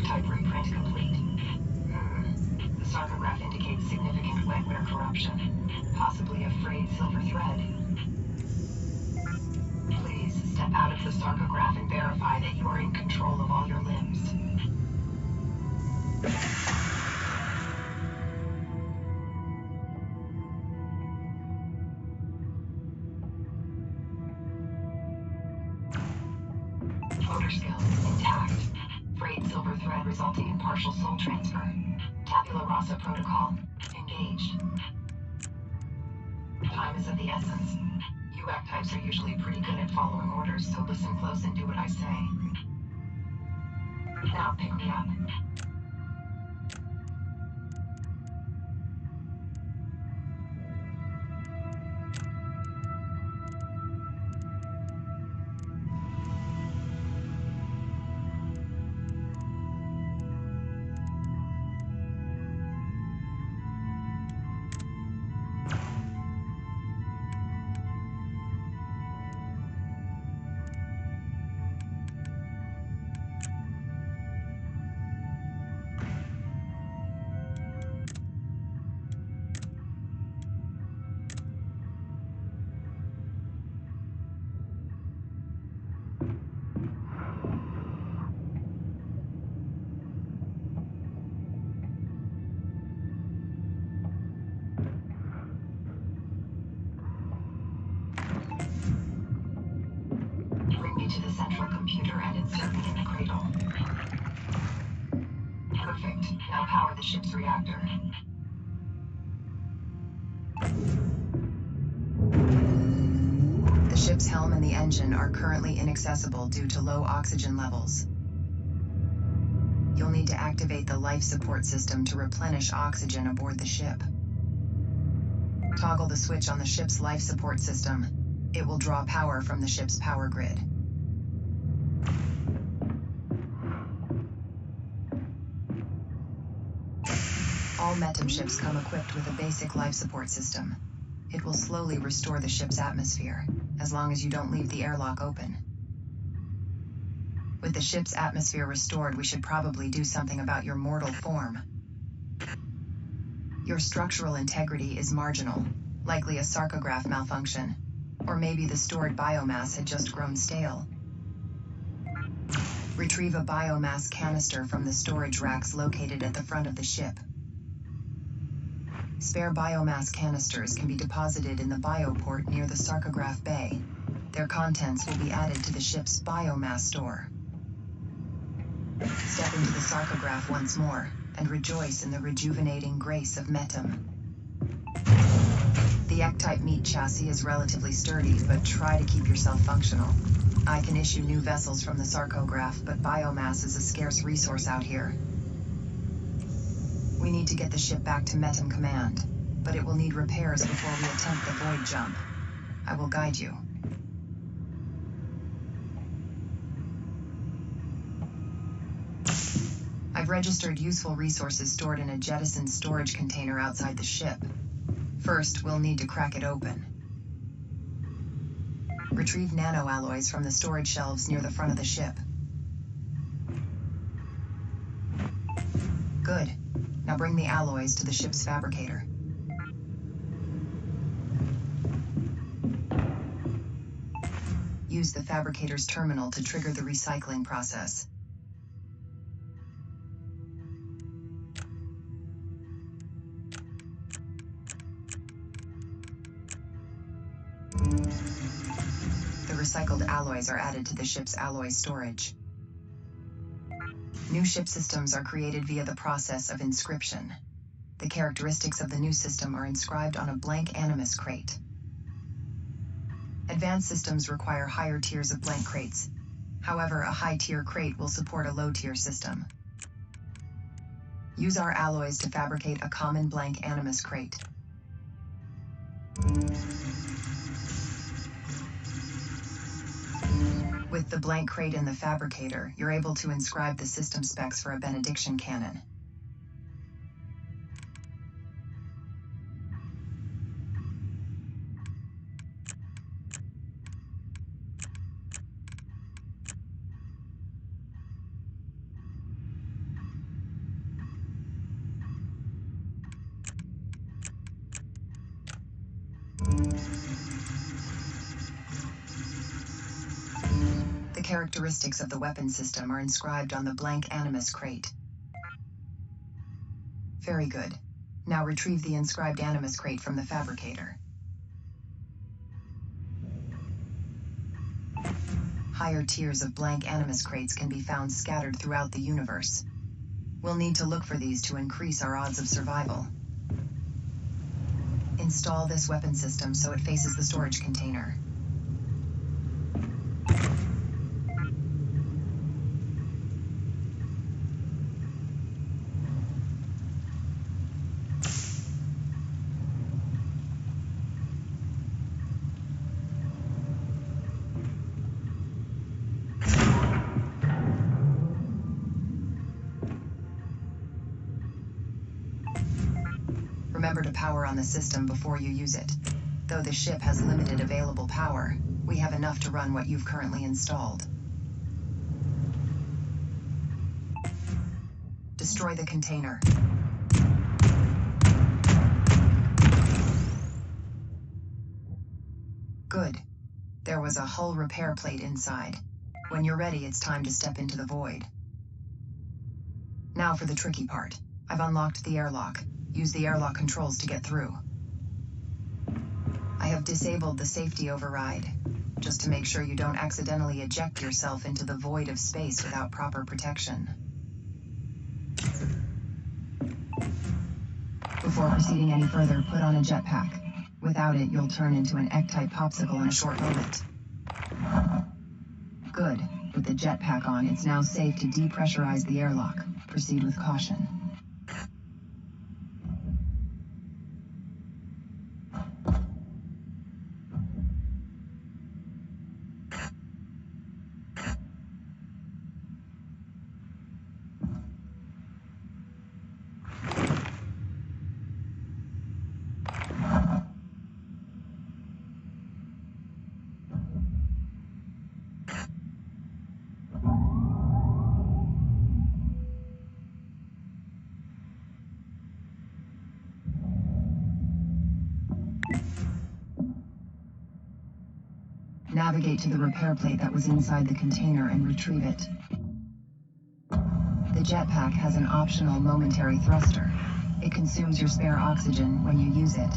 Type reprint complete. The sarcograph indicates significant wetware corruption, possibly a frayed silver thread. Please step out of the sarcograph and verify that you are in control of all your limbs. Motor skills intact. Frayed silver thread resulting in partial soul transfer. Tabula rasa protocol engaged. Time is of the essence. UAC types are usually pretty good at following orders, so listen close and do what I say. Now pick me up. Bring me to the central computer and insert me in the cradle. Perfect. Now power the ship's reactor. The ship's helm and the engine are currently inaccessible due to low oxygen levels. You'll need to activate the life support system to replenish oxygen aboard the ship. Toggle the switch on the ship's life support system. It will draw power from the ship's power grid. All Metum ships come equipped with a basic life support system. It will slowly restore the ship's atmosphere, as long as you don't leave the airlock open. With the ship's atmosphere restored, we should probably do something about your mortal form. Your structural integrity is marginal, likely a sarcograph malfunction, or maybe the stored biomass had just grown stale. Retrieve a biomass canister from the storage racks located at the front of the ship. Spare biomass canisters can be deposited in the bioport near the sarcograph bay. Their contents will be added to the ship's biomass store. Step into the sarcograph once more, and rejoice in the rejuvenating grace of Metum. The Ek-type meat chassis is relatively sturdy, but try to keep yourself functional. I can issue new vessels from the sarcograph, but biomass is a scarce resource out here. We need to get the ship back to Metum Command, but it will need repairs before we attempt the void jump. I will guide you. I've registered useful resources stored in a jettisoned storage container outside the ship. First, we'll need to crack it open. Retrieve nanoalloys from the storage shelves near the front of the ship. Good. Now bring the alloys to the ship's fabricator. Use the fabricator's terminal to trigger the recycling process. The recycled alloys are added to the ship's alloy storage. New ship systems are created via the process of inscription. The characteristics of the new system are inscribed on a blank animus crate. Advanced systems require higher tiers of blank crates. However, a high-tier crate will support a low-tier system. Use our alloys to fabricate a common blank animus crate. With the blank crate in the fabricator, you're able to inscribe the system specs for a benediction cannon. The characteristics of the weapon system are inscribed on the blank animus crate. Very good. Now retrieve the inscribed animus crate from the fabricator. Higher tiers of blank animus crates can be found scattered throughout the universe. We'll need to look for these to increase our odds of survival. Install this weapon system so it faces the storage container. Remember to power on the system before you use it. Though the ship has limited available power, we have enough to run what you've currently installed. Destroy the container. Good. There was a hull repair plate inside. When you're ready, it's time to step into the void. Now for the tricky part. I've unlocked the airlock. Use the airlock controls to get through. I have disabled the safety override, just to make sure you don't accidentally eject yourself into the void of space without proper protection. Before proceeding any further, put on a jetpack. Without it, you'll turn into an Ek-type popsicle in a short moment. Good. With the jetpack on, it's now safe to depressurize the airlock. Proceed with caution. Navigate to the repair plate that was inside the container and retrieve it. The jetpack has an optional momentary thruster. It consumes your spare oxygen when you use it.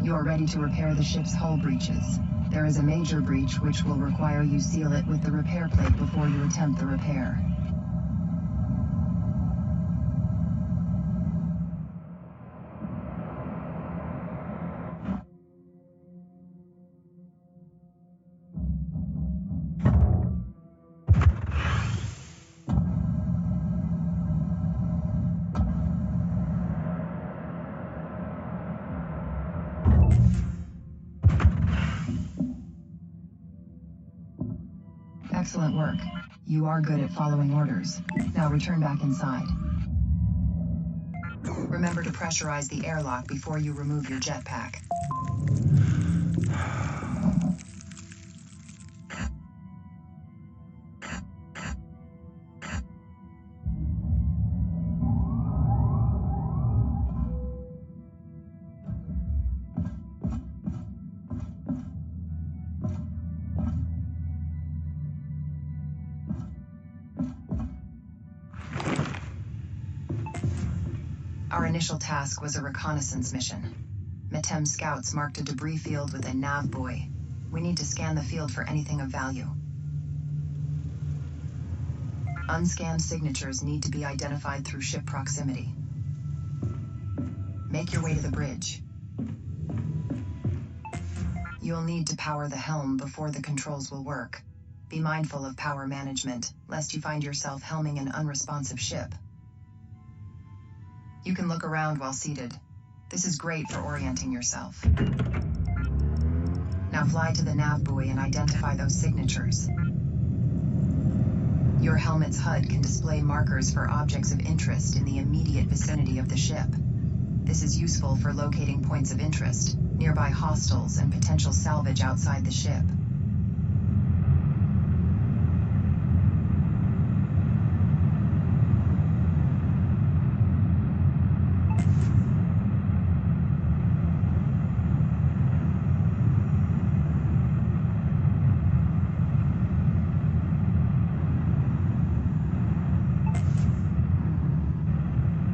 You are ready to repair the ship's hull breaches. There is a major breach which will require you seal it with the repair plate before you attempt the repair. Excellent work. You are good at following orders. Now return back inside. Remember to pressurize the airlock before you remove your jetpack. Our initial task was a reconnaissance mission. Metem scouts marked a debris field with a nav buoy. We need to scan the field for anything of value. Unscanned signatures need to be identified through ship proximity. Make your way to the bridge. You'll need to power the helm before the controls will work. Be mindful of power management, lest you find yourself helming an unresponsive ship. You can look around while seated. This is great for orienting yourself. Now fly to the nav buoy and identify those signatures. Your helmet's HUD can display markers for objects of interest in the immediate vicinity of the ship. This is useful for locating points of interest, nearby hostiles, and potential salvage outside the ship.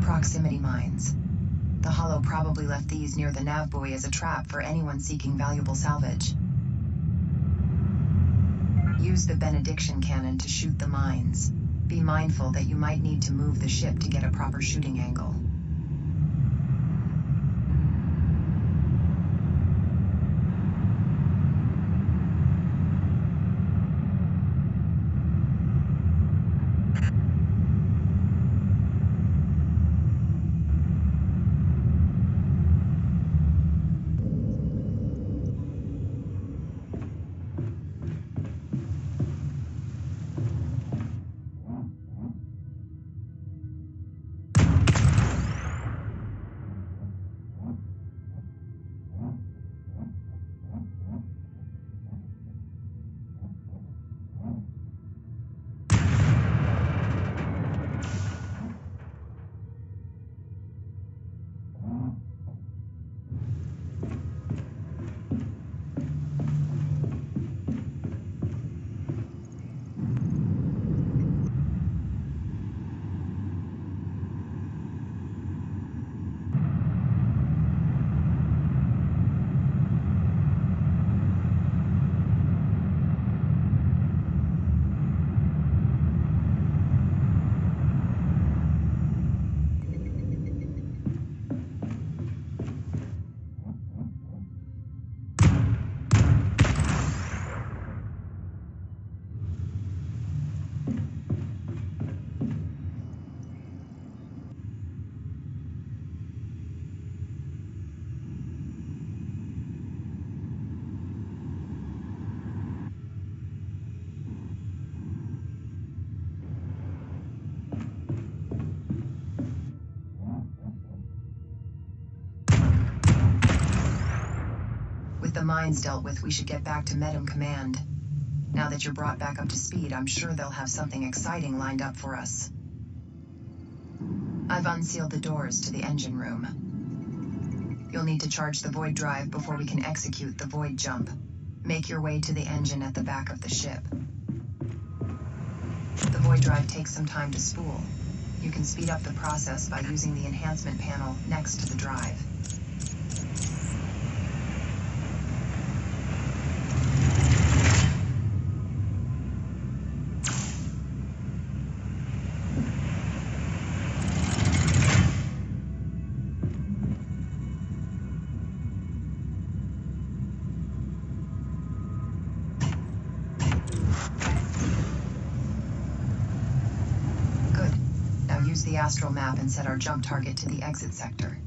Proximity mines. The Hollow probably left these near the nav buoy as a trap for anyone seeking valuable salvage. Use the benediction cannon to shoot the mines. Be mindful that you might need to move the ship to get a proper shooting angle. With the mines dealt with, we should get back to Metem Command. Now that you're brought back up to speed, I'm sure they'll have something exciting lined up for us. I've unsealed the doors to the engine room. You'll need to charge the void drive before we can execute the void jump. Make your way to the engine at the back of the ship. The void drive takes some time to spool. You can speed up the process by using the enhancement panel next to the drive. Use the astral map and set our jump target to the exit sector.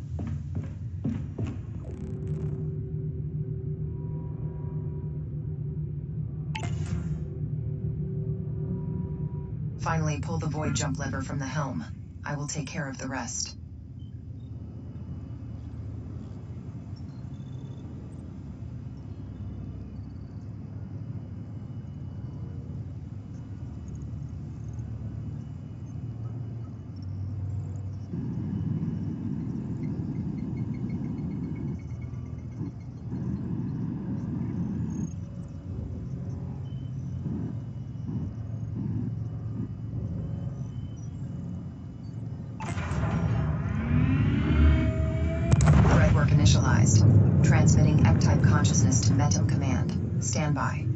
Finally, pull the void jump lever from the helm. I will take care of the rest. Threat work initialized. Transmitting Ec-type consciousness to Metum Command. Stand by.